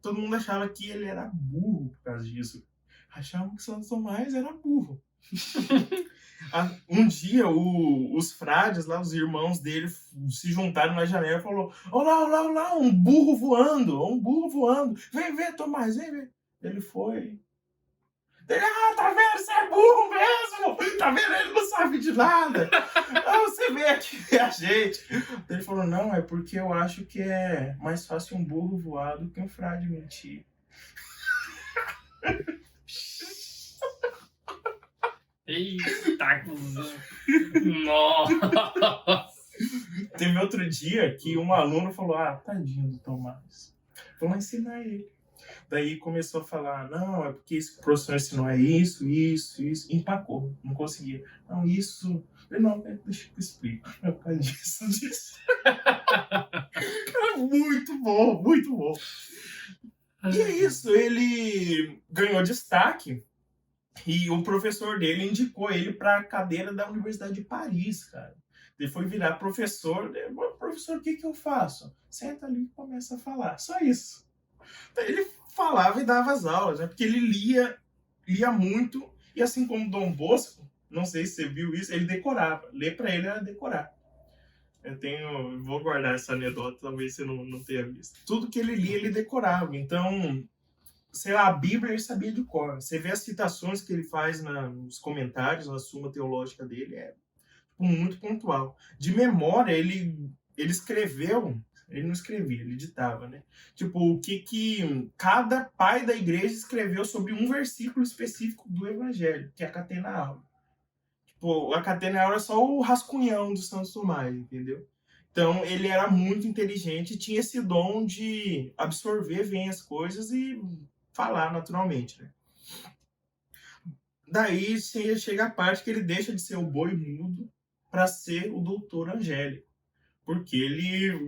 todo mundo achava que ele era burro por causa disso. Achavam que Santo Tomás era burro. Um dia, os frades lá, os irmãos dele, se juntaram na janela e falou: olá, olá, olá, um burro voando. Vem ver, Tomás, vem ver. Ele foi. Tá vendo? Você é burro mesmo! Tá vendo? Ele não sabe de nada! Você vem aqui ver a gente! Ele falou: não, é porque eu acho que é mais fácil um burro voar do que um frade mentir. Eita, cuzão. Nossa! Teve outro dia que um aluno falou: tadinho do Tomás. Vamos ensinar ele. Daí começou a falar: não, é porque isso que o professor ensinou é isso. Empacou, não conseguia. Não, isso. Não, deixa que eu explico. É por causa disso. Muito bom, muito bom. E é isso, ele ganhou destaque e o professor dele indicou ele para a cadeira da Universidade de Paris, cara. Ele foi virar professor. Professor, o que eu faço? Senta ali e começa a falar. Só isso. Ele falava e dava as aulas, né? Porque ele lia muito, e assim como Dom Bosco, não sei se você viu isso, ele decorava. Ler para ele era decorar. Vou guardar essa anedota, talvez você não tenha visto. Tudo que ele lia, ele decorava. Então, sei lá, a Bíblia ele sabia de cor. Você vê as citações que ele faz nos comentários, na Suma Teológica dele, é muito pontual. De memória, ele escreveu, ele não escrevia, ele ditava, né? Tipo, o que cada pai da igreja escreveu sobre um versículo específico do Evangelho, que é a Catena Áurea. Tipo, a Catena Áurea é só o rascunhão do Santo Tomás, entendeu? Então, ele era muito inteligente e tinha esse dom de absorver bem as coisas e falar naturalmente, né? Daí chega a parte que ele deixa de ser o boi mudo para ser o doutor Angélico. Porque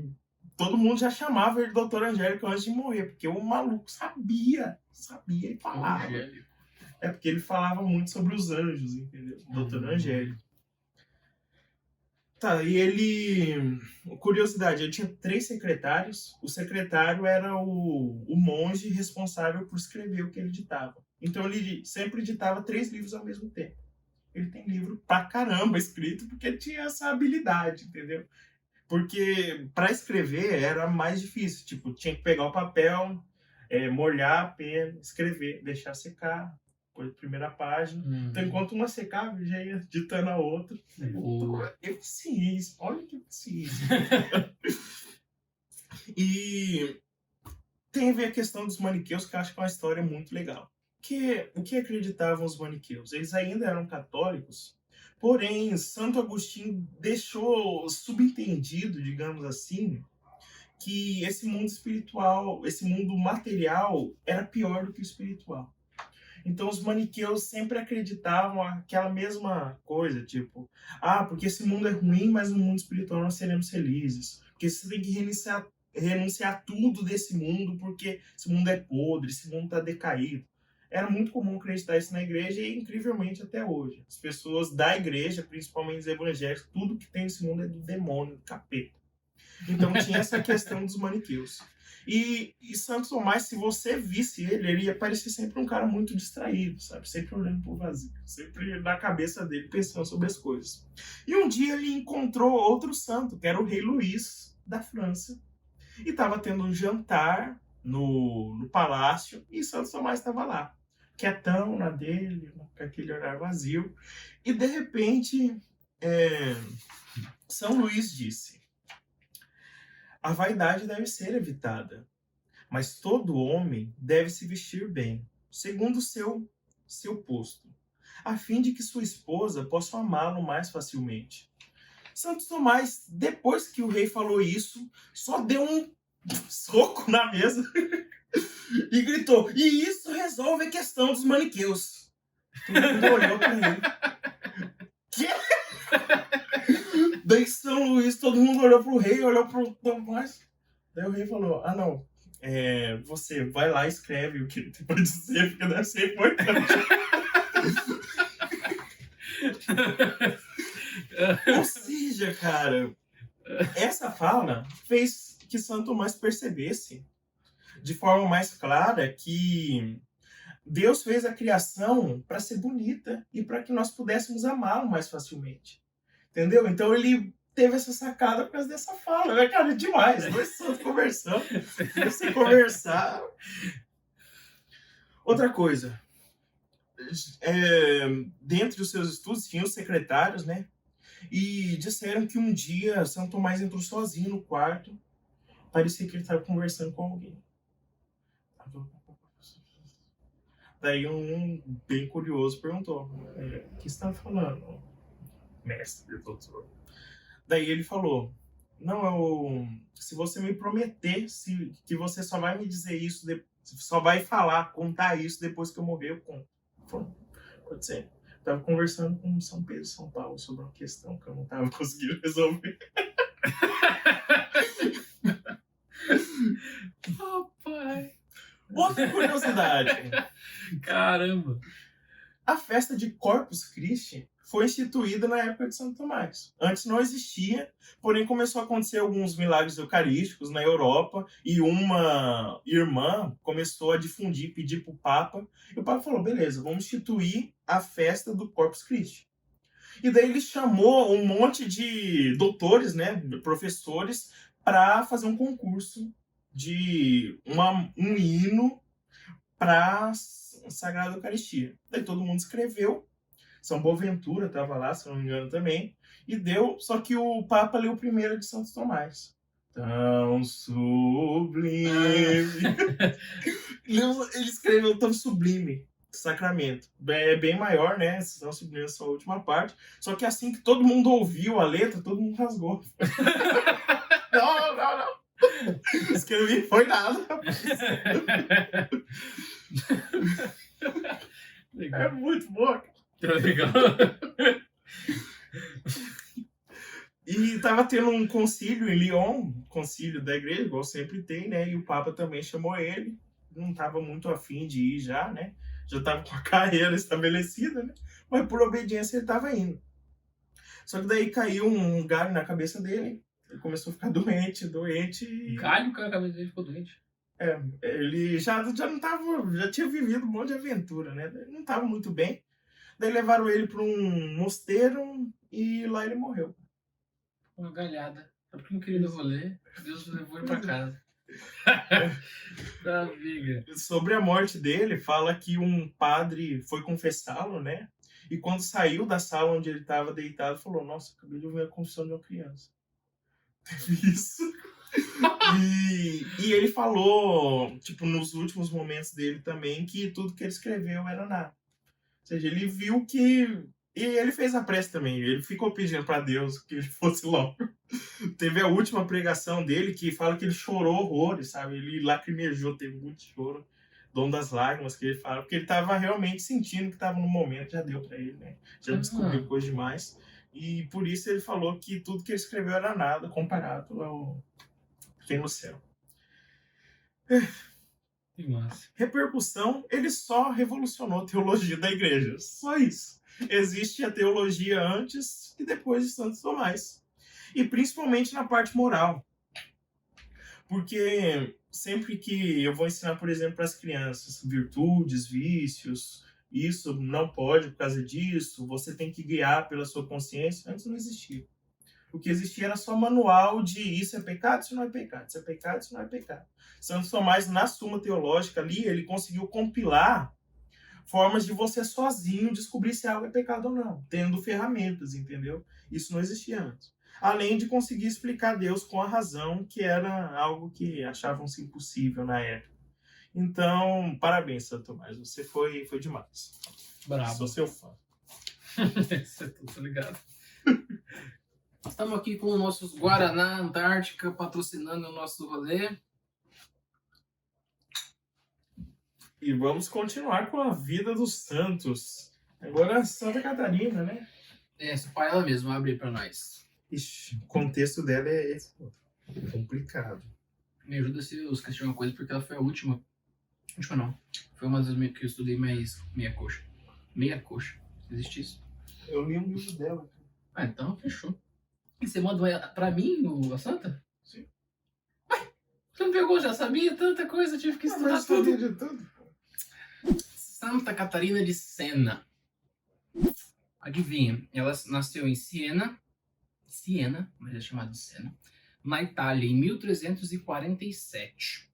todo mundo já chamava ele de doutor Angélico antes de morrer, porque o maluco sabia e falava. Angélico. É porque ele falava muito sobre os anjos, entendeu? Doutor Angélico. Tá, e ele... Curiosidade, ele tinha 3 secretários. O secretário era o monge responsável por escrever o que ele ditava. Então ele sempre ditava 3 livros ao mesmo tempo. Ele tem livro pra caramba escrito porque ele tinha essa habilidade, entendeu? Porque para escrever era mais difícil. Tipo, tinha que pegar o papel, molhar a pena, escrever, deixar secar, pôr a primeira página. Então, enquanto uma secava, já ia ditando a outra. Eficiência, olha que eficiência. E tem a ver a questão dos maniqueus, que eu acho que é uma história muito legal. O que acreditavam os maniqueus? Eles ainda eram católicos, porém, Santo Agostinho deixou subentendido, digamos assim, que esse mundo espiritual, esse mundo material, era pior do que o espiritual. Então, os maniqueus sempre acreditavam aquela mesma coisa, tipo, porque esse mundo é ruim, mas no mundo espiritual nós seremos felizes. Porque você tem que renunciar a tudo desse mundo, porque esse mundo é podre, esse mundo está decaído. Era muito comum acreditar isso na igreja e, incrivelmente, até hoje. As pessoas da igreja, principalmente os evangélicos, tudo que tem nesse mundo é do demônio, do capeta. Então tinha essa questão dos maniqueus. E Santo Tomás, se você visse ele ia parecer sempre um cara muito distraído, sabe? Sempre olhando pro vazio, sempre na cabeça dele pensando sobre as coisas. E um dia ele encontrou outro santo, que era o rei Luís da França, e estava tendo um jantar no palácio, e Santo Tomás estava lá, quietão na dele, com aquele olhar vazio. E de repente, São Luís disse: a vaidade deve ser evitada, mas todo homem deve se vestir bem, segundo seu posto, a fim de que sua esposa possa amá-lo mais facilmente. Santo Tomás, depois que o rei falou isso, só deu um soco na mesa e gritou: e isso resolve a questão dos maniqueus. Todo mundo olhou pra ele. Que? Daí São Luís, todo mundo olhou pro rei, olhou pro Tomás. Daí o rei falou: não, você vai lá e escreve o que ele tem pra dizer, porque deve ser importante. Ou seja, cara, essa fala fez que Santo Tomás percebesse de forma mais clara que Deus fez a criação para ser bonita e para que nós pudéssemos amá-lo mais facilmente. Entendeu? Então ele teve essa sacada por causa dessa fala, né, cara? É demais. Dois santos conversando. Você conversar. Outra coisa. Dentro dos seus estudos, tinha os secretários, né? E disseram que um dia Santo Tomás entrou sozinho no quarto. Parecia que ele estava conversando com alguém. Daí um bem curioso perguntou: o que você está falando, mestre, doutor? Daí ele falou: não, se você me prometer que você só vai me dizer isso, só vai contar isso depois que eu morrer, eu conto. Falou, pode ser. Tava conversando com São Pedro e São Paulo sobre uma questão que eu não tava conseguindo resolver. Papai. Outra curiosidade. Caramba. A festa de Corpus Christi foi instituída na época de Santo Tomás. Antes não existia, porém começou a acontecer alguns milagres eucarísticos na Europa e uma irmã começou a difundir, pedir para o Papa. E o Papa falou, beleza, vamos instituir a festa do Corpus Christi. E daí ele chamou um monte de doutores, né, professores, para fazer um concurso de um hino para a Sagrada Eucaristia. Daí todo mundo escreveu. São Boaventura estava lá, se não me engano, também. E deu, só que o Papa leu primeiro de Santo Tomás. Tão sublime. Ele escreveu tão sublime. Sacramento. É bem maior, né? Tão sublime essa última parte. Só que assim que todo mundo ouviu a letra, todo mundo rasgou. Não. Escrevi, foi nada. Legal. É muito bom. Legal. E tava tendo um concílio em Lyon, concílio da igreja, igual sempre tem, né? E o Papa também chamou ele. Não tava muito afim de ir já, né? Já tava com a carreira estabelecida, né? Mas por obediência ele tava indo. Só que daí caiu um galho na cabeça dele. Ele começou a ficar doente e... Galho que a cabeça dele ficou doente. Ele já não tava... Já tinha vivido um monte de aventura, né? Ele não tava muito bem. Daí levaram ele para um mosteiro e lá ele morreu. Uma galhada. Só porque não queria no rolê, Deus levou ele pra casa. Tá, amiga. Sobre a morte dele, fala que um padre foi confessá-lo, né? E quando saiu da sala onde ele estava deitado, falou, nossa, acabei de ouvir a confissão de uma criança. Teve isso. E ele falou, tipo, nos últimos momentos dele também, que tudo que ele escreveu era nada. Ou seja, ele viu que... E ele fez a prece também. Ele ficou pedindo para Deus que ele fosse logo. Teve a última pregação dele que fala que ele chorou horrores, sabe? Ele lacrimejou, teve muito choro. Dom das lágrimas que ele fala. Porque ele estava realmente sentindo que estava no momento. Já deu para ele, né? Já descobriu coisa demais. E por isso ele falou que tudo que ele escreveu era nada comparado ao que tem no céu. Que massa. Repercussão, ele só revolucionou a teologia da igreja. Só isso. Existe a teologia antes e depois de Santo Tomás. E principalmente na parte moral. Porque sempre que eu vou ensinar, por exemplo, para as crianças virtudes, vícios, isso não pode por causa disso, você tem que guiar pela sua consciência, antes não existia. O que existia era só manual de isso é pecado, isso não é pecado, isso é pecado, isso não é pecado. Santo Tomás, na Suma Teológica ali, ele conseguiu compilar formas de você sozinho descobrir se algo é pecado ou não, tendo ferramentas, entendeu? Isso não existia antes. Além de conseguir explicar Deus com a razão, que era algo que achavam-se impossível na época. Então, parabéns, Santo Tomás, você foi demais. Bravo. Sou seu fã. Você tá ligado? Estamos aqui com os nossos Guaraná Antártica patrocinando o nosso rolê. E vamos continuar com a vida dos santos. Agora Santa Catarina, né? Só para ela mesmo, abre aí pra nós. Ixi, o contexto dela é esse. Complicado. Me ajuda se eu esqueci uma coisa, porque ela foi a última. Última não. Foi uma das que eu estudei mais meia coxa. Meia coxa. Existe isso? Eu li um livro dela. Ah, então fechou. E você manda pra mim, a Santa? Sim. Ué, Você não pegou, já sabia tanta coisa, tive que estudar Mas tudo. sabia de tudo. Santa Catarina de Sena. Adivinha, ela nasceu em Siena, mas é chamada de Sena, na Itália, em 1347.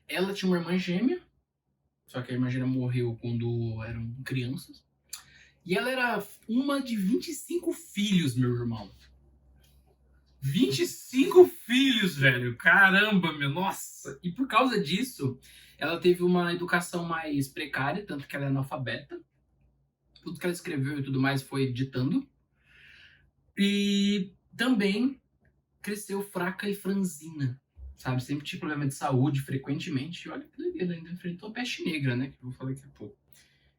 Ela tinha uma irmã gêmea, só que a irmã gêmea morreu quando eram crianças. E ela era uma de 25 filhos, meu irmão. 25 filhos, velho. Caramba, meu. Nossa. E por causa disso, ela teve uma educação mais precária, tanto que ela é analfabeta. Tudo que ela escreveu e tudo mais foi ditando. E também cresceu fraca e franzina, sabe? Sempre tinha problema de saúde frequentemente. E olha que doideira, ainda enfrentou a peste negra, né? Que eu vou falar daqui a pouco.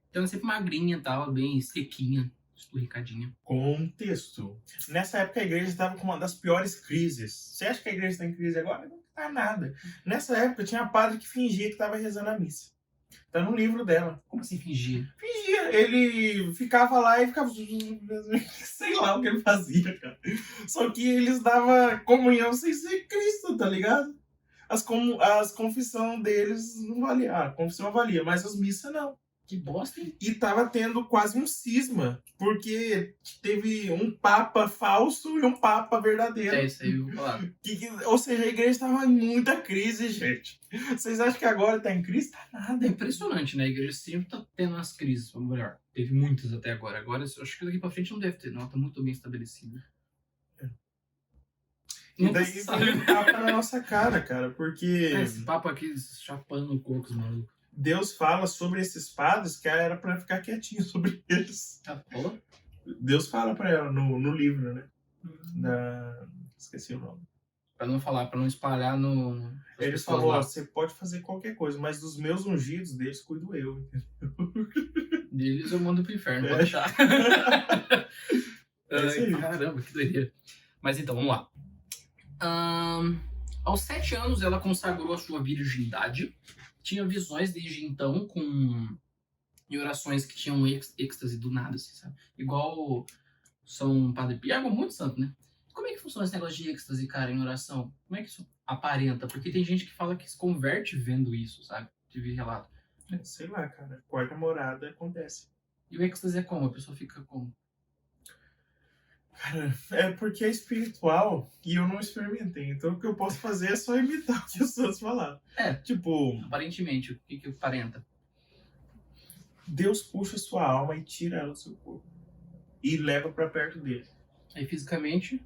Então ela sempre magrinha e tal, bem sequinha, esturricadinha. Contexto. Nessa época a igreja estava com uma das piores crises. Você acha que a igreja está em crise agora? Não tá nada. Nessa época tinha padre que fingia que estava rezando a missa. Tá no livro dela. Como assim fingir? Fingia. Ele ficava lá e ficava... Sei lá o que ele fazia, cara. Só que eles davam comunhão sem ser Cristo, tá ligado? As confissão deles não valia. A confissão valia, mas as missas não. Que bosta, hein? E tava tendo quase um cisma, porque teve um papa falso e um papa verdadeiro. É isso aí, eu vou falar. Ou seja, a igreja tava em muita crise, gente. Vocês acham que agora tá em crise? Tá É nada. impressionante, né? A igreja sempre tá tendo umas crises, ou melhor, teve muitas até agora. Agora, eu acho que daqui pra frente não deve ter, não. Ela tá muito bem estabelecida. E daí vem um tapa na nossa cara, cara, porque Esse papo aqui, chapando o coco, maluco. Deus fala sobre esses padres que era pra ficar quietinho sobre eles. Tá boa? Deus fala pra ela no livro, né? Esqueci o nome. Pra não falar, pra não espalhar no... Ele pessoas falou, lá. ó, você pode fazer qualquer coisa, mas dos meus ungidos, deles cuido eu. Deles eu mando pro inferno, É. pode deixar. É isso aí. Caramba, que doideira. Mas então, vamos lá. Aos 7 anos, ela consagrou a sua virgindade. Tinha visões desde então em orações que tinham êxtase do nada, assim, sabe? Igual São Padre Pio, algo muito santo, né? Como é que funciona esse negócio de êxtase, cara, em oração? Como é que isso aparenta? Porque tem gente que fala que se converte vendo isso, sabe? Tive relato. Sei lá, cara. Quarta morada acontece. E o êxtase é como? A pessoa fica como? Cara, é porque é espiritual e eu não experimentei. Então o que eu posso fazer é só imitar o que os santos falaram. É. Tipo, Aparentemente, o que aparenta? Deus puxa sua alma e tira ela do seu corpo. E leva pra perto dele. Aí fisicamente,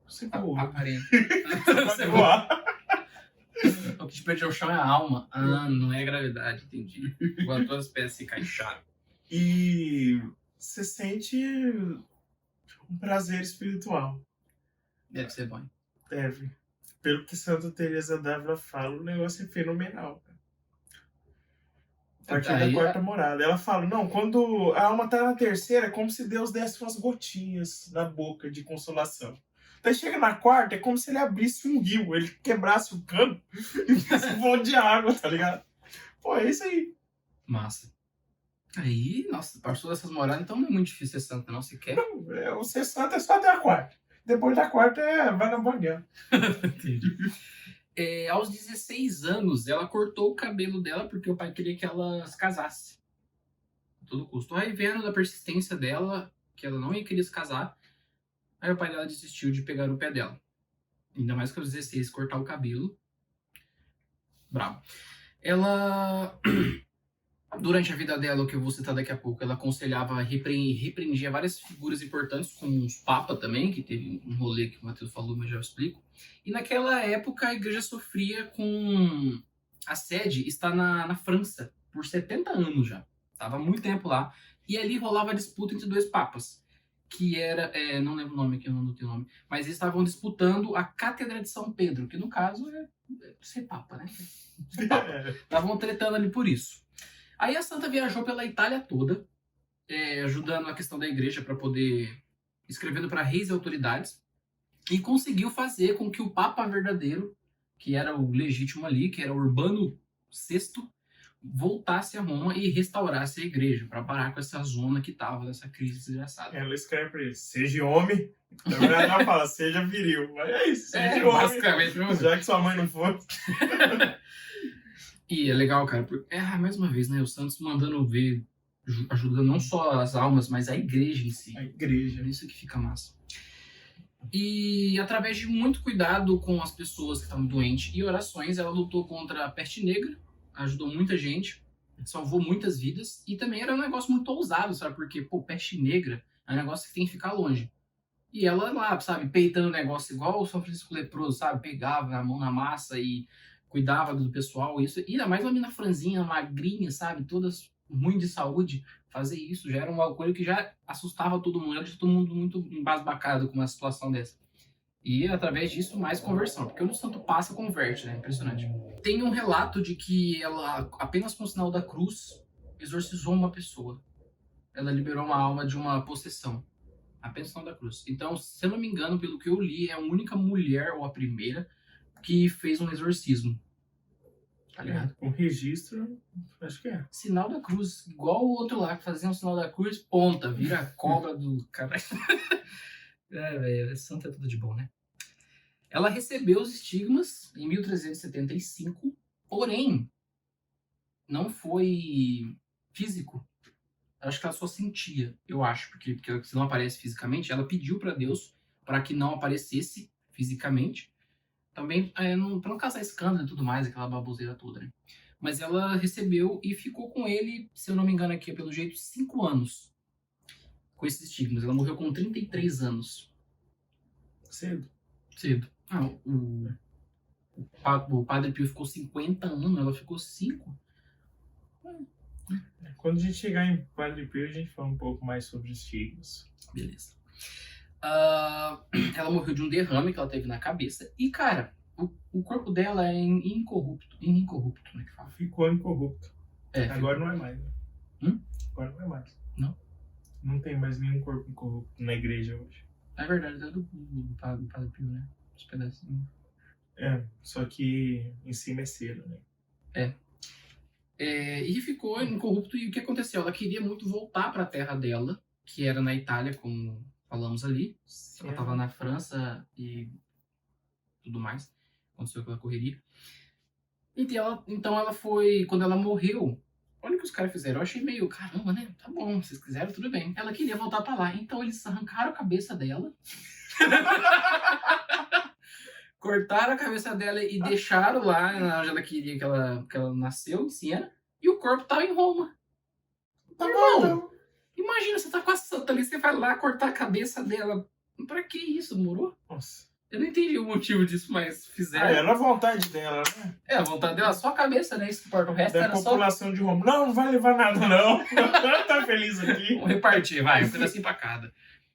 Você voa. aparenta. Você Você voar. O que te perde ao chão é a alma. Ah, não é a gravidade, entendi. Igual todas as peças se encaixaram. E você sente um prazer espiritual. Deve ser bom. Deve. Pelo que Santa Teresa d'Ávila fala, o negócio é fenomenal. Cara. A partir da Aí, quarta morada. Ela fala, não, quando a alma tá na terceira, é como se Deus desse umas gotinhas na boca de consolação. Daí chega na quarta, é como se ele abrisse um rio, ele quebrasse o cano e fizesse um monte de água, tá ligado? Pô, é isso aí. massa. Aí, nossa, passou dessas moradas, então não é muito difícil ser santa, não, se quer. Não, o ser santo é só até a quarta. Depois da quarta é vagabundeando. Entendi. Aos 16 anos, ela cortou o cabelo dela porque o pai queria que ela se casasse. A todo custo. Aí, vendo da persistência dela, que ela não ia querer se casar, aí o pai dela desistiu de pegar o pé dela. Ainda mais que aos 16, cortar o cabelo. Bravo. Ela, durante a vida dela, o que eu vou citar daqui a pouco, ela aconselhava, repreendia várias figuras importantes, como os papas também, que teve um rolê que o Matheus falou, mas já eu explico. E naquela época a igreja sofria com... A sede está na França, por 70 anos já. Estava há muito tempo lá. E ali rolava a disputa entre 2 papas. Que era... não lembro o nome aqui, eu não anotei o nome. Mas eles estavam disputando a Cátedra de São Pedro, que no caso é ser papa, né? Ser papa. Estavam tretando ali por isso. Aí a santa viajou pela Itália toda, ajudando a questão da igreja para poder... escrevendo para reis e autoridades. E conseguiu fazer com que o Papa verdadeiro, que era o legítimo ali, que era Urbano VI, voltasse a Roma e restaurasse a igreja, para parar com essa zona que tava dessa crise desgraçada. Ela escreve pra ele, seja homem. Na verdade, ela fala, seja viril. Mas é isso, seja homem. basicamente. Já que sua mãe não foi. E é legal, cara, porque, mais uma vez, né, o Santos mandando ver, ajudando não só as almas, mas a igreja em si. A igreja. Isso que fica massa. E através de muito cuidado com as pessoas que estavam doentes e orações, ela lutou contra a peste negra, ajudou muita gente, salvou muitas vidas, e também era um negócio muito ousado, sabe? Porque, pô, peste negra é um negócio que tem que ficar longe. E ela lá, sabe, peitando o negócio igual o São Francisco Leproso, sabe? Pegava a mão na massa e cuidava do pessoal. Isso, e ainda mais uma mina franzinha, magrinha, sabe? Todas ruim de saúde. Fazer isso já era uma coisa que já assustava todo mundo. Era de todo mundo muito embasbacado com uma situação dessa. E através disso, mais conversão. Porque o santo passa, converte, né? Impressionante. Tem um relato de que ela, apenas com o sinal da cruz, exorcizou uma pessoa. Ela liberou uma alma de uma possessão. Apenas o sinal da cruz. Então, se eu não me engano, pelo que eu li, é a única mulher, ou a primeira, que fez um exorcismo. Tá ligado? Com registro, acho que é. Sinal da cruz, igual o outro lá que fazia um sinal da cruz, ponta, vira a cobra do cara. Velho, santo é tudo de bom, né? Ela recebeu os estigmas em 1375, porém, não foi físico. Acho que ela só sentia, eu acho, porque se não aparece fisicamente, ela pediu para Deus para que não aparecesse fisicamente. Também para não causar escândalo e tudo mais, aquela baboseira toda, né? Mas ela recebeu e ficou com ele, se eu não me engano aqui, pelo jeito, 5 anos com esses estigmas. Ela morreu com 33 anos. Cedo. Cedo. O Padre Pio ficou 50 anos, ela ficou 5. Quando a gente chegar em Padre Pio, a gente fala um pouco mais sobre os estigmas. Beleza. Ela morreu de um derrame que ela teve na cabeça. E, cara, o corpo dela é incorrupto, né, que fala. Ficou incorrupto. Agora ficou. não é mais, né? Agora não é mais. Não? Não tem mais nenhum corpo incorrupto na igreja hoje. É verdade, é do Padre Pio, né? Os pedacinhos. Só que em cima é cera, né? E ficou incorrupto. E o que aconteceu? Ela queria muito voltar para a terra dela, que era na Itália, como falamos ali. Ela estava na França e tudo mais. Aconteceu aquela correria. Então ela foi... Quando ela morreu, olha o que os caras fizeram. Eu achei meio, caramba, né? Tá bom, vocês quiseram, tudo bem. Ela queria voltar para lá. Então eles arrancaram a cabeça dela. Cortaram a cabeça dela e deixaram lá onde ela queria que ela nasceu, em Siena. E o corpo tava em Roma. Tá bom. Imagina, você tá com a santa ali, você vai lá cortar a cabeça dela. Pra que isso, moro? Nossa. Eu não entendi o motivo disso, mas fizeram. Era a vontade dela, né? A vontade dela, só a cabeça, né? Isso que importa. O resto Da era só... população de Roma. Não vai levar nada, não. Tá feliz aqui. Vamos repartir, vai. Um pedacinho pra cada.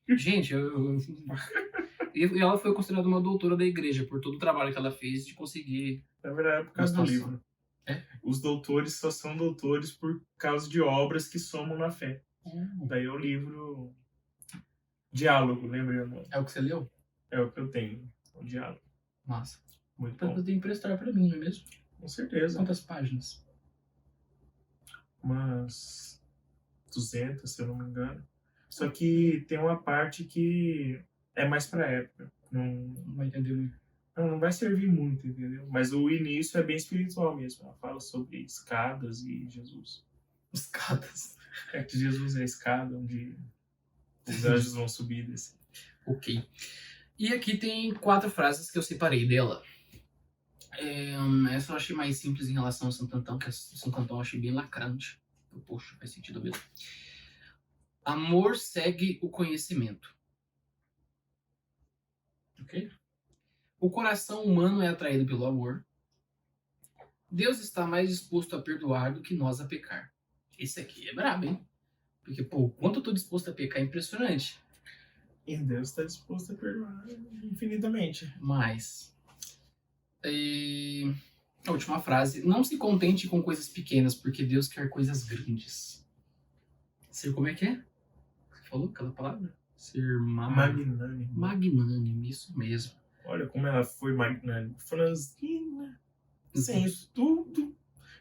Gente, E ela foi considerada uma doutora da igreja por todo o trabalho que ela fez de conseguir... Na verdade, é por causa do livro. É? Os doutores só são doutores por causa de obras que somam na fé. Daí é o livro Diálogo, lembra? É o que você leu? É o que eu tenho, o Diálogo. Massa. Muito Então bom. você tem que emprestar pra mim, não é mesmo? Com certeza. Quantas páginas? Umas 200, se eu não me engano. Só que tem uma parte que é mais pra época. Não vai entender muito. Não vai servir muito, entendeu? Mas o início é bem espiritual mesmo. Ela fala sobre escadas e Jesus. Escadas. É que Jesus é a escada onde os anjos vão subir e descer. Ok. E aqui tem 4 frases que eu separei dela. Essa eu achei mais simples em relação ao Santo Antão, que o Santo Antão eu achei bem lacrante. Poxa, faz sentido mesmo. Amor segue o conhecimento. Ok? O coração humano é atraído pelo amor. Deus está mais disposto a perdoar do que nós a pecar. Esse aqui é brabo, hein? Porque, pô, o quanto eu tô disposto a pecar é impressionante. E Deus está disposto a perdoar infinitamente. Mas... a última frase. Não se contente com coisas pequenas, porque Deus quer coisas grandes. Ser como é que é? Você falou aquela palavra? Ser Magnânimo. Magnânimo, isso mesmo. Olha como ela foi magnânima. Franzina, sem estudo,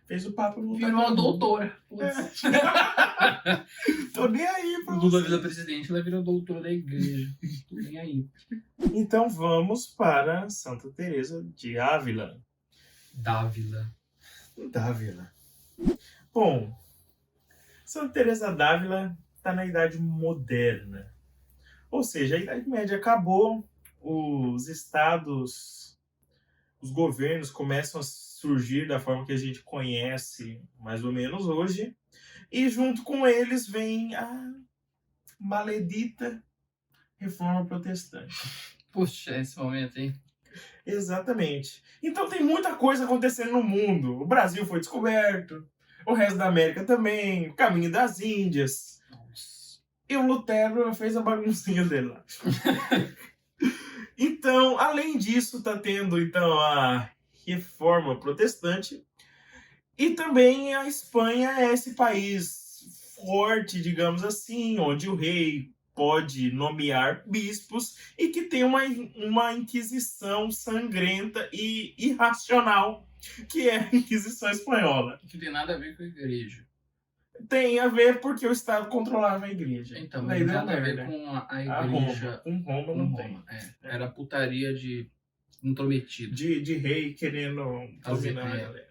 Fez o Papa lutar. Virou uma com- doutora. Putz. Tô nem aí pra O Lula você. vira presidente, ela virou doutora da igreja. Tô nem aí. Então vamos para Santa Teresa de Ávila. Dávila. Dávila. Bom, Santa Teresa d'Ávila está na Idade Moderna. Ou seja, a Idade Média acabou, os estados, os governos começam a surgir da forma que a gente conhece mais ou menos hoje, e junto com eles vem a maledita Reforma Protestante. Puxa, esse momento, hein? Exatamente. Então tem muita coisa acontecendo no mundo. O Brasil foi descoberto, o resto da América também, o caminho das Índias. Nossa. E o Lutero fez a baguncinha dele lá. Então, além disso, tá tendo então a Reforma Protestante. E também a Espanha é esse país forte, digamos assim, onde o rei pode nomear bispos e que tem uma inquisição sangrenta e irracional, que é a Inquisição Espanhola. Que tem nada a ver com a igreja. Tem a ver porque o Estado controlava a igreja. Então, Daí mas deu nada a ver merda. com a A igreja. Roma. Com Roma Com não Roma. tem. É. Era putaria de intrometido. De rei querendo Fazer dominar a ideia. galera.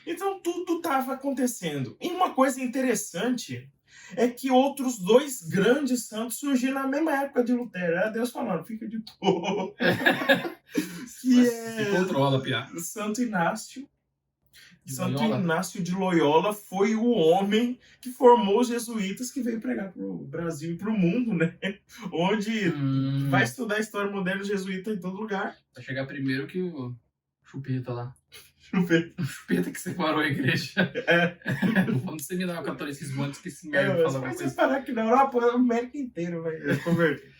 Então tudo estava acontecendo. E uma coisa interessante é que outros dois grandes santos surgiram na mesma época de Lutero. Era Deus falando, fica de boa. Que Mas é se controla, piá. Santo Inácio. De Santo Loyola. Inácio de Loyola foi o homem que formou os jesuítas que veio pregar para o Brasil e para o mundo, né? Onde vai estudar a história moderna jesuíta em todo lugar. Vai chegar primeiro que o Chupeta lá. Deixa eu ver. O Chupeta que separou a igreja. É. Vamos disseminar o catolicismo antes que esse merda fale alguma Mas coisa. você parar que na Europa, a América inteira vai converter.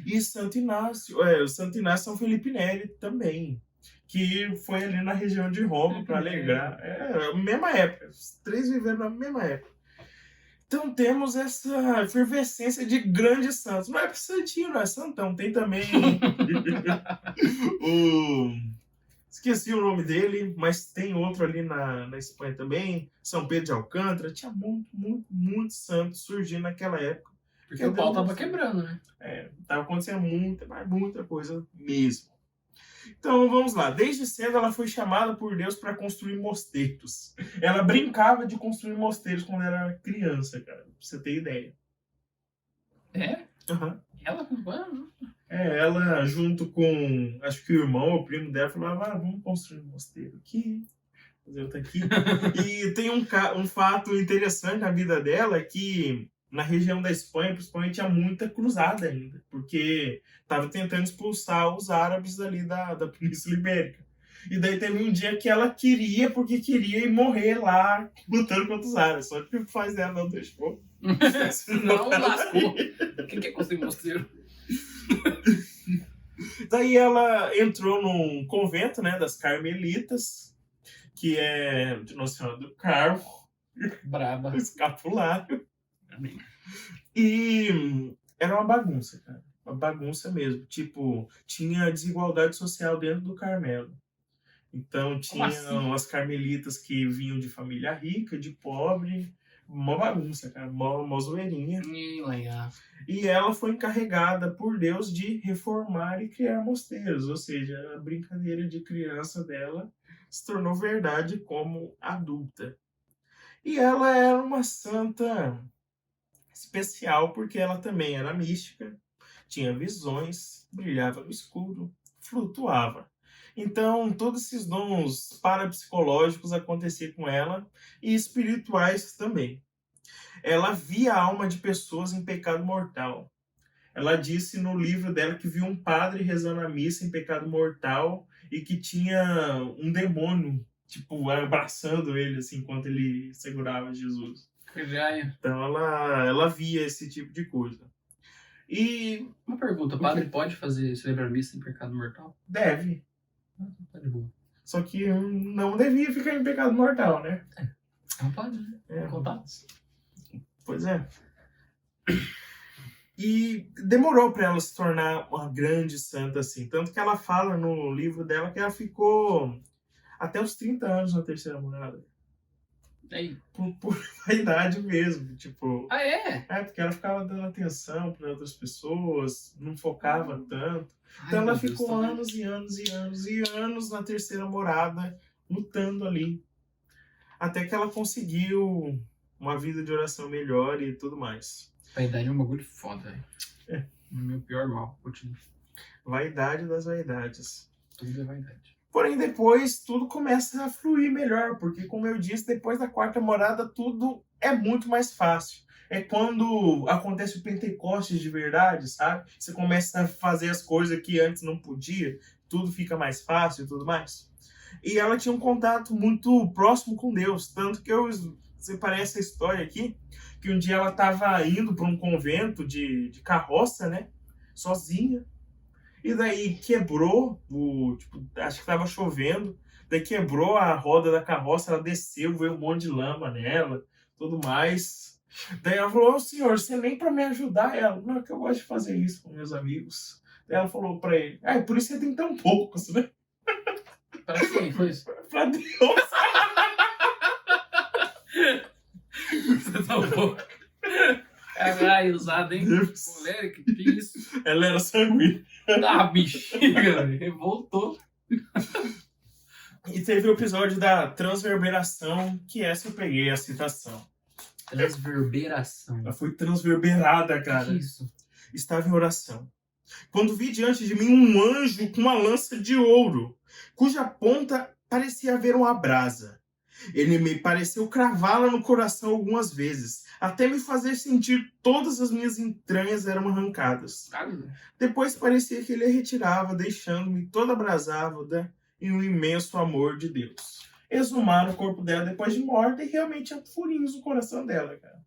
E Santo Inácio, o Santo Inácio São Felipe Neri também, que foi ali na região de Roma para alegrar. É, a mesma época, os três viveram na mesma época. Então temos essa efervescência de grandes santos. Não é santinho, não é santão. Tem também o... Esqueci o nome dele, mas tem outro ali na Espanha também, São Pedro de Alcântara. Tinha muito santo surgindo naquela época. Porque o pau tava quebrando, né? Tava acontecendo muita coisa mesmo. Então vamos lá. Desde cedo ela foi chamada por Deus para construir mosteiros. Ela brincava de construir mosteiros quando era criança, cara. Pra você ter ideia. É? Uhum. Ela? Mano. Ela junto com, acho que o irmão, o primo dela, falava, vamos construir um mosteiro aqui, fazer outro aqui. E tem um fato interessante na vida dela, que na região da Espanha, principalmente, tinha muita cruzada ainda, porque estava tentando expulsar os árabes ali da Península Ibérica. E daí teve um dia que ela queria ir morrer lá, lutando contra os árabes, só que o pai dela não deixou. Não lascou. Quem quer construir mosteiro? Daí ela entrou num convento, né, das Carmelitas, que é de Nossa Senhora do Carmo, Braba. escapulário. Amém. E era uma bagunça, cara. Uma bagunça mesmo. Tipo, tinha desigualdade social dentro do Carmelo. Então tinham assim? as carmelitas que vinham de família rica, de pobre. Uma bagunça, cara. Uma zoeirinha. E ela foi encarregada por Deus de reformar e criar mosteiros. Ou seja, a brincadeira de criança dela se tornou verdade como adulta. E ela era uma santa especial porque ela também era mística, tinha visões, brilhava no escuro, flutuava. Então, todos esses dons parapsicológicos aconteciam com ela e espirituais também. Ela via a alma de pessoas em pecado mortal. Ela disse no livro dela que viu um padre rezando a missa em pecado mortal e que tinha um demônio, tipo, abraçando ele assim, enquanto ele segurava Jesus. Então ela via esse tipo de coisa. E uma pergunta, o padre pode celebrar missa em pecado mortal? deve. Tá de boa. Só que não devia ficar em pecado mortal, né? Não pode, né? Contatos. Pois é. E demorou para ela se tornar uma grande santa assim. Tanto que ela fala no livro dela que ela ficou até os 30 anos na terceira morada. Aí. por vaidade mesmo, tipo... Ah, é? Porque ela ficava dando atenção para outras pessoas, não focava tanto. Então Ai, ela meu Deus, ficou tá vendo? anos e anos e anos e anos na terceira morada, lutando ali. Até que ela conseguiu uma vida de oração melhor e tudo mais. Vaidade é um bagulho foda, velho. É. O meu pior mal. Continua. Vaidade das vaidades. Tudo é vaidade. Porém, depois tudo começa a fluir melhor, porque, como eu disse, depois da quarta morada tudo é muito mais fácil. É quando acontece o Pentecostes de verdade, sabe? Você começa a fazer as coisas que antes não podia, tudo fica mais fácil e tudo mais. E ela tinha um contato muito próximo com Deus, tanto que eu separei essa história aqui, que um dia ela estava indo para um convento de carroça, né? Sozinha. E daí quebrou, acho que estava chovendo, daí quebrou a roda da carroça, ela desceu, veio um monte de lama nela, tudo mais. Daí ela falou, ô senhor, você nem para me ajudar? Ela, não, é que eu gosto de fazer isso com meus amigos. Daí ela falou para ele, por isso você tem tão poucos, né? Pra quem foi isso? Pra Deus. Você tá louco? Caralho, usado, hein? Deus. Moleque, que isso? Ela era sanguínea. Tá, bexiga, velho. Revoltou. E teve o episódio da transverberação, que essa eu peguei a citação. Transverberação. Ela foi transverberada, Que cara. isso? Estava em oração. Quando vi diante de mim um anjo com uma lança de ouro, cuja ponta parecia haver uma brasa. Ele me pareceu cravá-la no coração algumas vezes, até me fazer sentir todas as minhas entranhas eram arrancadas. Depois parecia que ele a retirava, deixando-me toda abrasada em um imenso amor de Deus. Exumaram o corpo dela depois de morta e realmente tinha furinhos no coração dela, cara.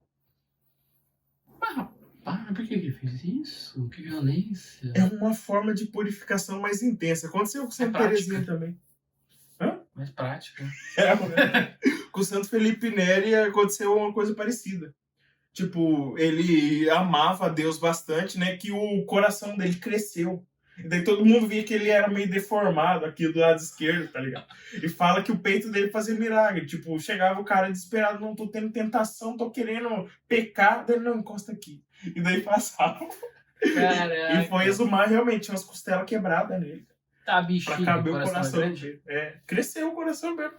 Mas por que ele fez isso? Que violência. É uma forma de purificação mais intensa. Aconteceu com Santa Teresinha também. Mais prática. Com o Santo Felipe Neri aconteceu uma coisa parecida. Tipo, ele amava a Deus bastante, né? Que o coração dele cresceu. E daí todo mundo via que ele era meio deformado aqui do lado esquerdo, tá ligado? E fala que o peito dele fazia milagre. Tipo, chegava o cara desesperado, não tô tendo tentação, tô querendo pecar. Daí, não, encosta aqui. E daí passava. Caraca. E foi exumar, realmente, tinha umas costelas quebradas nele. Tá, Pra bexiga. caber o coração grande? dele. Cresceu o coração mesmo.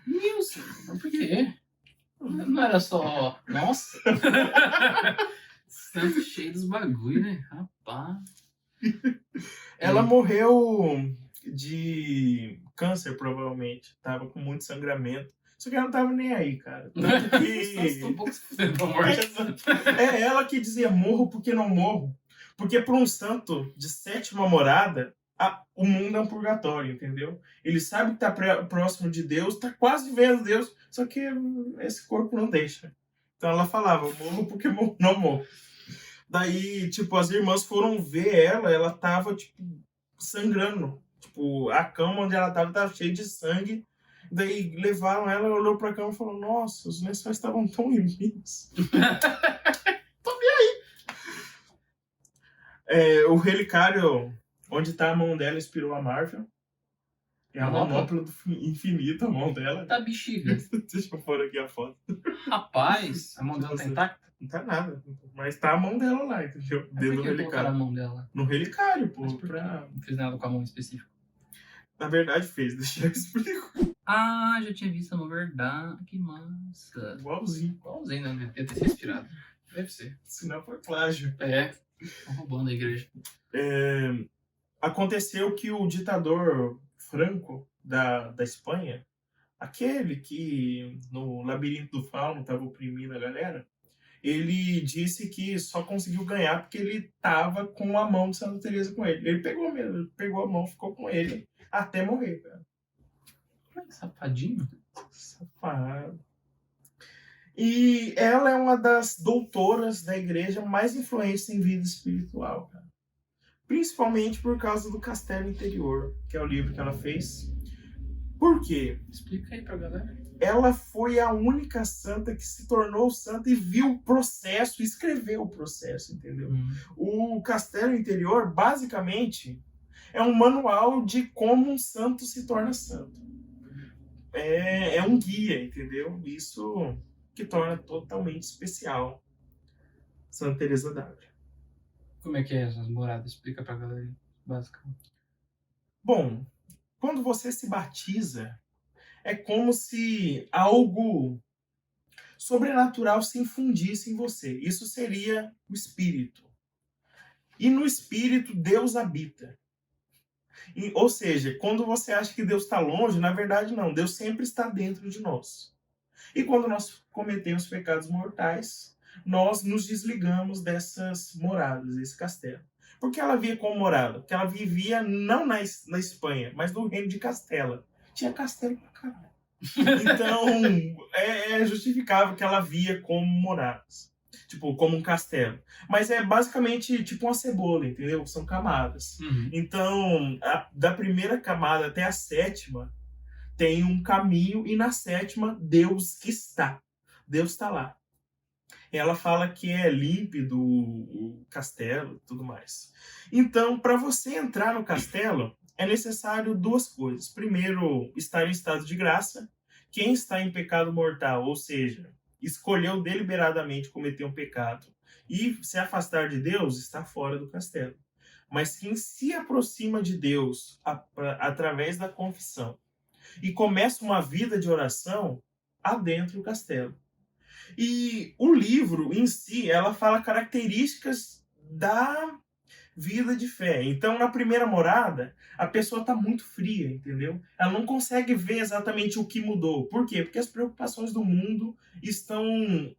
Meu Senhor, mas por quê? Não era só... Nossa. Santo cheio dos bagulho, né? Rapaz. Ela morreu de câncer, provavelmente. Tava com muito sangramento. Só que ela não tava nem aí, cara. Tanto que... um pouco se fudendo da morte. É ela que dizia, morro porque não morro. Porque para um santo de sétima morada, o mundo é um purgatório, entendeu? Ele sabe que tá próximo de Deus, tá quase vendo Deus, só que esse corpo não deixa. Então ela falava, morro porque não morro. Daí, tipo, as irmãs foram ver ela tava, tipo, sangrando. Tipo, a cama onde ela tava cheia de sangue. Daí levaram ela, olhou pra cama e falou, nossa, os lençóis estavam tão limpos. Tô bem aí. O relicário, onde tá a mão dela, inspirou a Marvel. É a manopla do infinito, a mão dela. Tá, bexiga. Deixa eu pôr aqui a foto. Rapaz, a mão dela tá intacta? Não tá nada. Mas tá a mão dela lá, entendeu? Dentro do Por que colocaram a relicário. mão dela? No relicário, pô. Mas por quê? Não fez nada com a mão específica. Na verdade fez, deixa eu explicar. Ah, já tinha visto a mão, verdade. Que massa. Igualzinho. Igualzinho, né? Deve ter se inspirado. Deve ser. Senão foi plágio. Estão roubando a igreja. Aconteceu que o ditador Franco da Espanha, aquele que no Labirinto do Fauno estava oprimindo a galera, ele disse que só conseguiu ganhar porque ele tava com a mão de Santa Teresa com ele. Ele pegou mesmo, ele pegou a mão, ficou com ele até morrer, cara. Safadinho? Safado. E ela é uma das doutoras da igreja mais influentes em vida espiritual, cara. Principalmente por causa do Castelo Interior, que é o livro que ela fez. Por quê? Explica aí pra galera. Ela foi a única santa que se tornou santa e viu o processo, escreveu o processo, entendeu? O Castelo Interior, basicamente, é um manual de como um santo se torna santo. é um guia, entendeu? Isso que torna totalmente especial Santa Teresa d'Ávila. Como é que é essas moradas? Explica pra galera aí, basicamente. Bom, quando você se batiza, é como se algo sobrenatural se infundisse em você. Isso seria o Espírito. E no Espírito, Deus habita. Ou seja, quando você acha que Deus está longe, na verdade não. Deus sempre está dentro de nós. E quando nós cometemos pecados mortais, nós nos desligamos dessas moradas, desse castelo. Porque ela via como morada? Porque ela vivia não na Espanha, mas no reino de Castela. Tinha castelo pra caralho. Então, é justificável que ela via como moradas. Tipo, como um castelo. Mas é basicamente tipo uma cebola, entendeu? São camadas. Então, da primeira camada até a sétima, tem um caminho, e na sétima, Deus está. Deus está lá. Ela fala que é límpido o castelo e tudo mais. Então, para você entrar no castelo, é necessário duas coisas. Primeiro, estar em estado de graça. Quem está em pecado mortal, ou seja, escolheu deliberadamente cometer um pecado e se afastar de Deus, está fora do castelo. Mas quem se aproxima de Deus através da confissão e começa uma vida de oração, adentra o castelo. E o livro em si, ela fala características da vida de fé. Então, na primeira morada, a pessoa está muito fria, entendeu? Ela não consegue ver exatamente o que mudou. Por quê? Porque as preocupações do mundo estão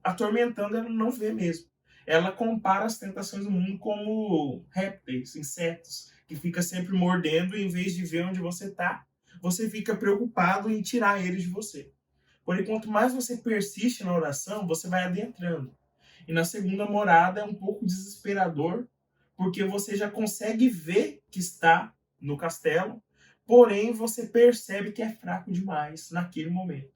atormentando, ela não vê mesmo. Ela compara as tentações do mundo como répteis, insetos, que fica sempre mordendo, e em vez de ver onde você está, você fica preocupado em tirar eles de você. Porém, quanto mais você persiste na oração, você vai adentrando. E na segunda morada é um pouco desesperador, porque você já consegue ver que está no castelo, porém você percebe que é fraco demais naquele momento.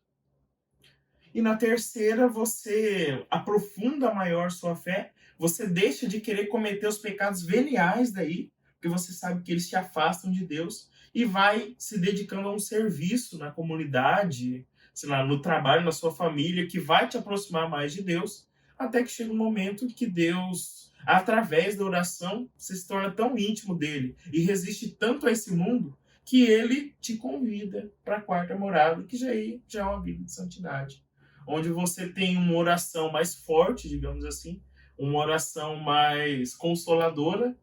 E na terceira, você aprofunda maior sua fé, você deixa de querer cometer os pecados veniais daí, porque você sabe que eles te afastam de Deus, e vai se dedicando a um serviço na comunidade, sei lá, no trabalho, na sua família, que vai te aproximar mais de Deus, até que chega um momento que Deus, através da oração, você se torna tão íntimo dele e resiste tanto a esse mundo, que ele te convida para a quarta morada, que já é uma vida de santidade, onde você tem uma oração mais forte, digamos assim, uma oração mais consoladora,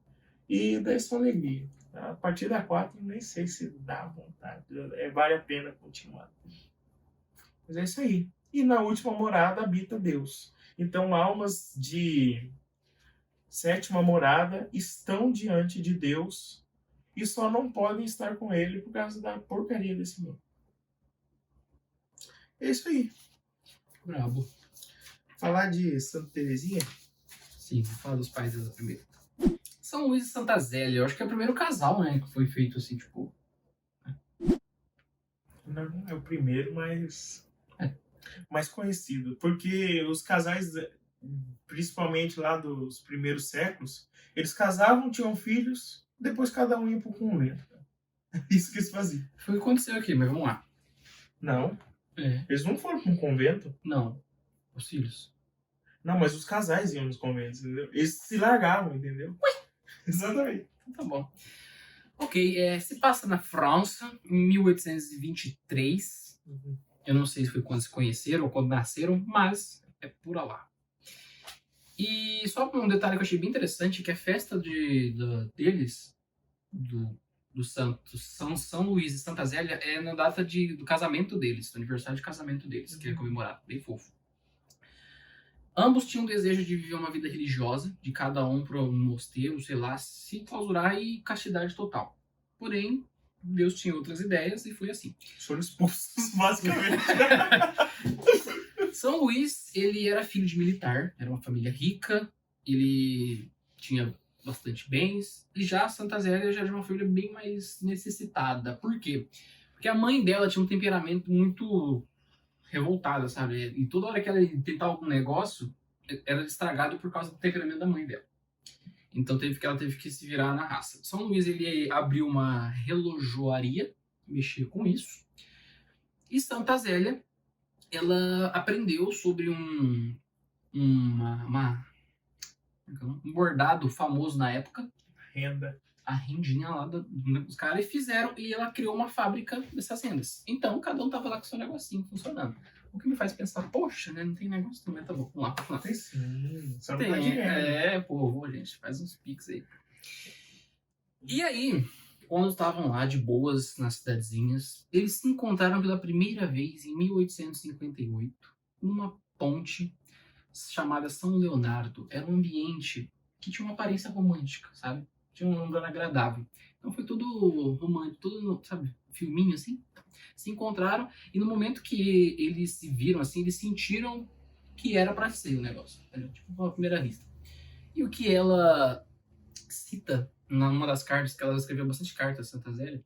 e daí sua alegria. A partir da 4, nem sei se dá vontade, vale a pena continuar. Mas é isso aí. E na última morada habita Deus. Então, almas de sétima morada estão diante de Deus e só não podem estar com ele por causa da porcaria desse mundo. É isso aí. Brabo. Falar de Santa Teresinha? Sim, vou falar dos pais dela primeiro. São Luís e Santa Zélia, eu acho que é o primeiro casal, né, que foi feito assim, tipo... Não é o primeiro, mas mais conhecido. Porque os casais, principalmente lá dos primeiros séculos, eles casavam, tinham filhos, depois cada um ia pro convento. Isso que eles faziam. Foi o que aconteceu aqui, mas vamos lá. Não, É. eles não foram para um convento. Não, os filhos. Não, mas os casais iam nos conventos, entendeu? Eles se largavam, entendeu? Ué? Exatamente. Tá bom. Ok, se passa na França, em 1823. Eu não sei se foi quando se conheceram ou quando nasceram, mas é por lá. E só um detalhe que eu achei bem interessante, que a festa deles, do santo São Luís e Santa Zélia, é na data do casamento deles, do aniversário de casamento deles, que é comemorado, bem fofo. Ambos tinham o desejo de viver uma vida religiosa, de cada um para um mosteiro, sei lá, se clausurar e castidade total. Porém, Deus tinha outras ideias e foi assim. Foram expulsos, basicamente. São Luís, ele era filho de militar, era uma família rica, ele tinha bastante bens, e já Santa Zélia já era uma família bem mais necessitada. Por quê? Porque a mãe dela tinha um temperamento muito revoltada, sabe? E toda hora que ela ia tentar algum negócio, era estragado por causa do temperamento da mãe dela. Então ela teve que se virar na raça. São Luís, ele abriu uma relojoaria, mexia com isso. E Santa Zélia, ela aprendeu sobre um bordado famoso na época, Renda. a rendinha lá dos caras, e fizeram, e ela criou uma fábrica dessas rendas. Então, cada um tava lá com seu negocinho funcionando. O que me faz pensar, poxa, né, não tem negócio também, tá bom, vamos lá. Tem sim. Só não dá Tem, dinheiro. pô, gente, faz uns pix aí. E aí, quando estavam lá de boas nas cidadezinhas, eles se encontraram pela primeira vez em 1858, numa ponte chamada São Leonardo. Era um ambiente que tinha uma aparência romântica, sabe? Tinha um lugar agradável. Então foi tudo romântico, tudo, sabe, filminho assim. Se encontraram e no momento que eles se viram assim, eles sentiram que era pra ser o negócio, entendeu? Tipo, uma primeira vista. E o que ela cita numa das cartas, que ela escreveu bastante cartas, Santa Zélia,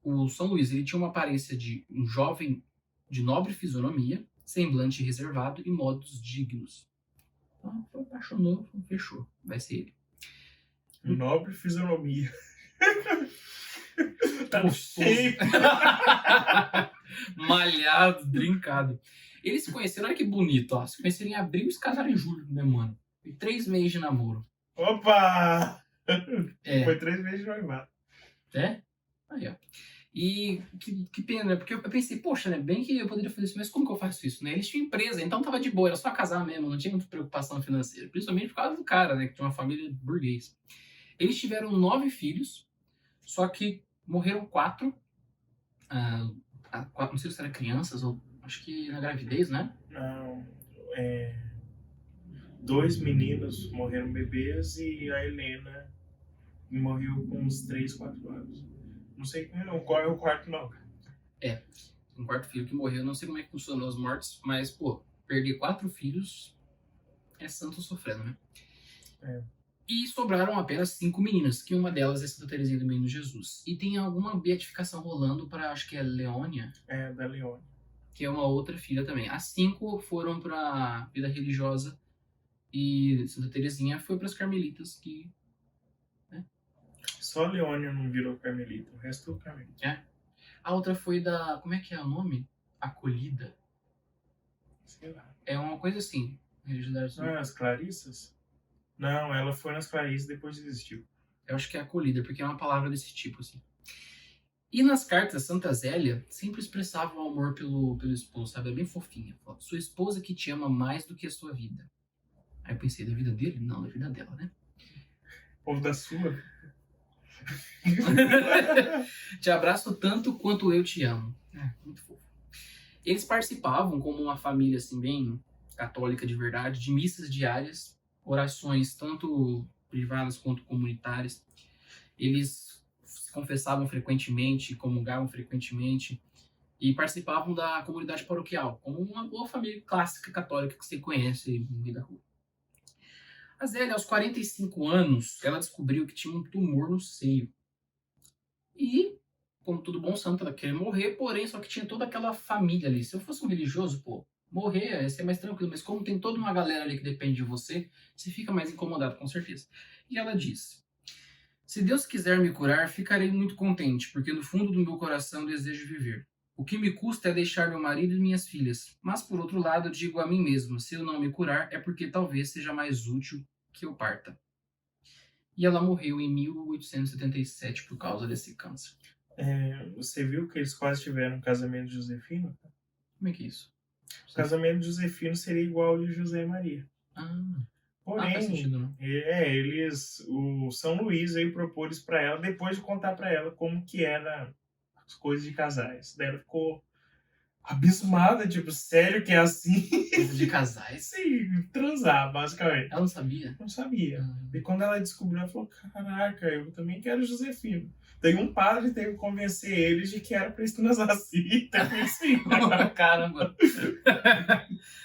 o São Luís, ele tinha uma aparência de um jovem de nobre fisionomia, semblante reservado e modos dignos. Então, foi, apaixonou, fechou, vai ser ele. Nobre fisionomia. Tá Gostoso. cheio. Malhado, brincado. Eles se conheceram, olha que bonito, ó. Se conheceram em abril e se casaram em julho, né, mano? Foi 3 meses de namoro. Opa! É. Foi 3 meses de noivado. É? Aí, ó. E que pena, né? Porque eu pensei, poxa, né? Bem que eu poderia fazer isso, mas como que eu faço isso, né? Eles tinham empresa, então tava de boa, era só casar mesmo, não tinha muita preocupação financeira. Principalmente por causa do cara, né? Que tinha uma família burguês. Eles tiveram 9 filhos, só que morreram 4. Não sei se eram crianças ou acho que na gravidez, né? Não. 2 meninos morreram bebês e a Helena morreu com uns 3, 4 anos. Não sei qual é o quarto, não. Um quarto filho que morreu, não sei como é que funcionou as mortes, mas, pô, perder 4 filhos é santo sofrendo, né? É. E sobraram apenas 5 meninas, que uma delas é Santa Teresinha do Menino Jesus. E tem alguma beatificação rolando para, acho que é Leônia, É, da Leone. que é uma outra filha também. As 5 foram para vida religiosa e Santa Teresinha foi para as carmelitas, que Só a Leone não virou carmelita, o resto é carmelita. a outra foi da, como é que é o nome? Acolhida. Sei lá. É uma coisa assim. Religiosidade. Não é as Clarissas? Não, ela foi nas Clarissas e depois desistiu. Eu acho que é acolhida, porque é uma palavra desse tipo, assim. E nas cartas, Santa Zélia sempre expressava o amor pelo esposo, sabe? É bem fofinha. Falava, sua esposa que te ama mais do que a sua vida. Aí eu pensei, da vida dele? Não, da vida dela, né? Ou da sua? Te abraço tanto quanto eu te amo. É, muito fofo. Eles participavam como uma família, assim, bem católica de verdade, de missas diárias, orações tanto privadas quanto comunitárias. Eles se confessavam frequentemente, comungavam frequentemente e participavam da comunidade paroquial, como uma boa família clássica católica que você conhece no meio da rua. A Zélia, aos 45 anos, ela descobriu que tinha um tumor no seio. E, como todo bom santo, ela queria morrer, porém, só que tinha toda aquela família ali. Se eu fosse um religioso, pô, morrer ia ser mais tranquilo, mas como tem toda uma galera ali que depende de você, você fica mais incomodado, com certeza. E ela disse: se Deus quiser me curar, ficarei muito contente, porque no fundo do meu coração desejo viver. O que me custa é deixar meu marido e minhas filhas, mas por outro lado digo a mim mesmo, se eu não me curar é porque talvez seja mais útil que eu parta. E ela morreu em 1877 por causa desse câncer. Você viu que eles quase tiveram um casamento de Josefino? Como é que é isso? O casamento de Josefino seria igual ao de José e Maria. Faz Porém, sentido, não? o São Luís veio propor isso pra ela depois de contar pra ela como que era as coisas de casais. Daí ela ficou abismada, tipo, sério que é assim? Coisa de casais. Sim, transar, basicamente. Ela não sabia? Não sabia. E quando ela descobriu, ela falou, caraca, eu também quero Josefino. Daí um padre teve que convencer eles de que era pra eles transar assim. Assim. Caramba.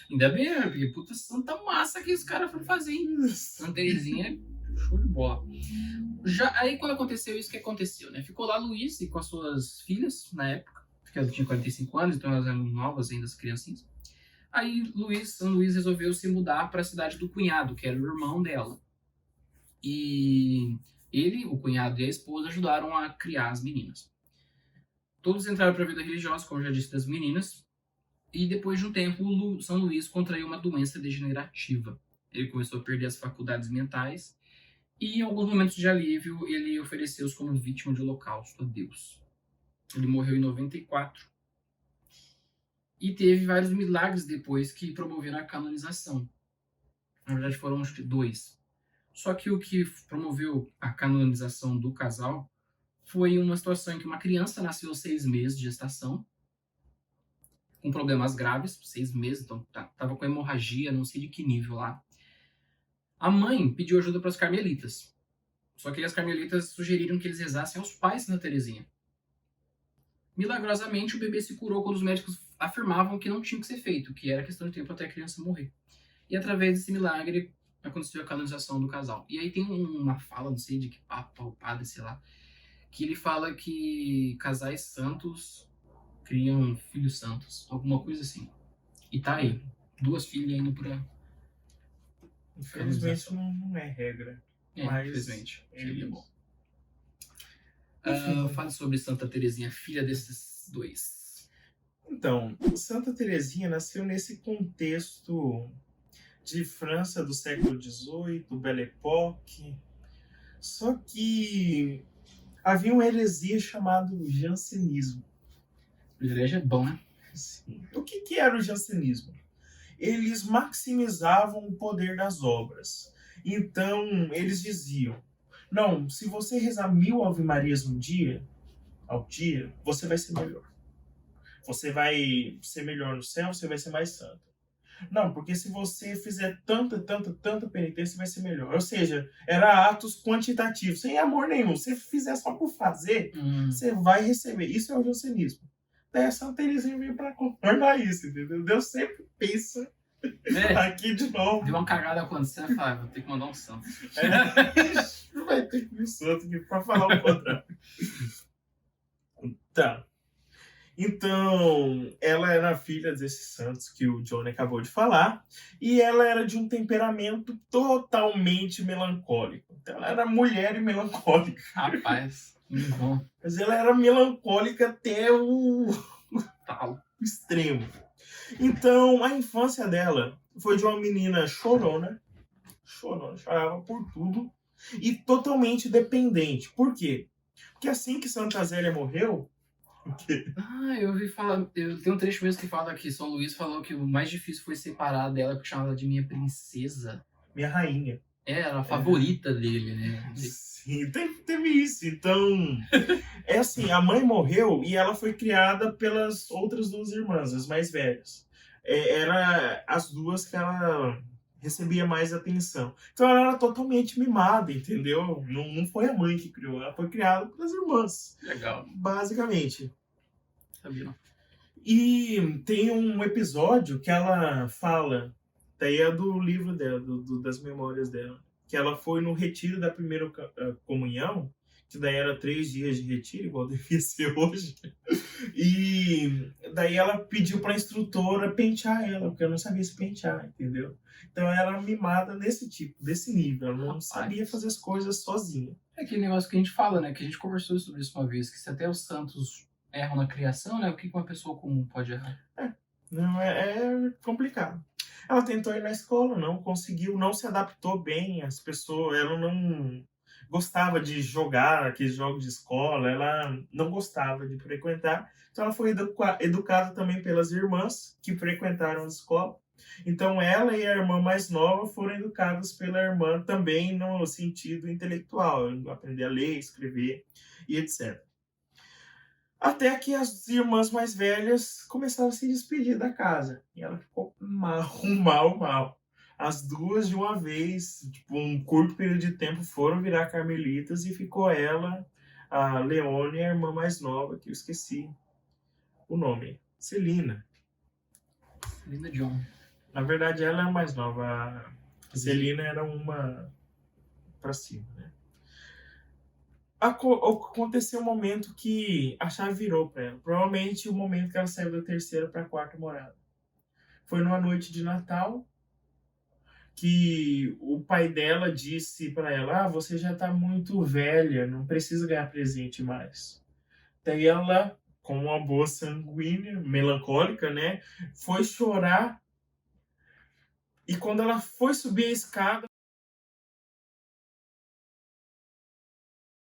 Ainda bem, né? Porque puta santa massa que os caras foram fazer, hein? Santa Teresinha, show de bola. Aí quando aconteceu isso, o que aconteceu, né? Ficou lá Luiz com as suas filhas, na época, porque ela tinha 45 anos, então elas eram novas ainda, as criancinhas. Aí São Luís resolveu se mudar para a cidade do cunhado, que era o irmão dela. E ele, o cunhado e a esposa ajudaram a criar as meninas. Todos entraram para a vida religiosa, como eu já disse, das meninas. E depois de um tempo, São Luís contraiu uma doença degenerativa. Ele começou a perder as faculdades mentais. E em alguns momentos de alívio, ele ofereceu-se como vítima de holocausto a Deus. Ele morreu em 94. E teve vários milagres depois que promoveram a canonização. Na verdade, foram acho que 2. Só que o que promoveu a canonização do casal foi uma situação em que uma criança nasceu aos 6 meses de gestação, com problemas graves, 6 meses, então tava com hemorragia, não sei de que nível lá. A mãe pediu ajuda para as carmelitas. Só que as carmelitas sugeriram que eles rezassem aos pais de Santa Teresinha. Milagrosamente, o bebê se curou quando os médicos afirmavam que não tinha que ser feito, que era questão de tempo até a criança morrer. E através desse milagre, aconteceu a canonização do casal. E aí tem uma fala, não sei de que papa ou padre, sei lá, que ele fala que casais santos criam filhos santos, alguma coisa assim. E tá aí, 2 filhas indo pra... Infelizmente não é regra. Mas infelizmente. Seria bom. Enfim. Fale sobre Santa Teresinha, filha desses 2. Então, Santa Teresinha nasceu nesse contexto de França do século XVIII, Belle Époque. Só que havia uma heresia chamada jansenismo. Igreja é bom, né? Sim. O que era o jansenismo? Eles maximizavam o poder das obras. Então, eles diziam, não, se você rezar 1000 Ave-Marias ao dia, você vai ser melhor. Você vai ser melhor no céu, você vai ser mais santo. Não, porque se você fizer tanta penitência, vai ser melhor. Ou seja, era atos quantitativos, sem amor nenhum. Se fizer só por fazer, você vai receber. Isso é o jansenismo. Daí a Santa Teresinha veio para contornar isso, entendeu? Deus sempre pensa aqui de novo. Deu uma cagada acontecendo, fala, vou ter que mandar um santo. Vai ter que ir um santo aqui para falar o contrário. Tá. Então, ela era filha desses santos que o Johnny acabou de falar, e ela era de um temperamento totalmente melancólico. Então, ela era mulher e melancólica. Rapaz, bom. Mas ela era melancólica até o extremo. Então, a infância dela foi de uma menina chorona, chorava por tudo, e totalmente dependente. Por quê? Porque assim que Santa Zélia morreu, eu ouvi falar. Eu tenho um trecho mesmo que fala que São Luís falou que o mais difícil foi separar dela, porque chamava ela de minha princesa. Minha rainha. Era a favorita dele, né? Sim, teve isso. Então, é assim, a mãe morreu e ela foi criada pelas outras 2 irmãs, as mais velhas. Era as 2 que ela recebia mais atenção. Então ela era totalmente mimada, entendeu? Não foi a mãe que criou, ela foi criada pelas irmãs. Legal. Basicamente. Sabia não. E tem um episódio que ela fala, daí é do livro dela, das memórias dela, que ela foi no retiro da primeira comunhão, que daí era 3 dias de retiro, igual devia ser hoje. E daí ela pediu pra instrutora pentear ela, porque eu não sabia se pentear, entendeu? Então ela era mimada desse nível, ela não sabia fazer as coisas sozinha. É aquele negócio que a gente fala, né? Que a gente conversou sobre isso uma vez, que se até os santos erram na criação, né? O que uma pessoa comum pode errar? Não, é complicado. Ela tentou ir na escola, não conseguiu, não se adaptou bem às pessoas, ela não gostava de jogar aqueles jogos de escola, ela não gostava de frequentar, então ela foi educada também pelas irmãs que frequentaram a escola. Então ela e a irmã mais nova foram educadas pela irmã também no sentido intelectual, aprender a ler, escrever e etc. Até que as irmãs mais velhas começaram a se despedir da casa. E ela ficou mal. As 2 de uma vez, tipo, um curto período de tempo, foram virar carmelitas e ficou ela, a Leone e a irmã mais nova, que eu esqueci o nome. Celina. Linda John. Na verdade, ela é a mais nova. A Celina era uma pra cima, né? Aconteceu um momento que a chave virou para ela. Provavelmente o momento que ela saiu da 3ª para a 4ª morada. Foi numa noite de Natal que o pai dela disse para ela: você já tá muito velha, não precisa ganhar presente mais. Daí ela como uma boa sanguínea, melancólica, né? Foi chorar. E quando ela foi subir a escada,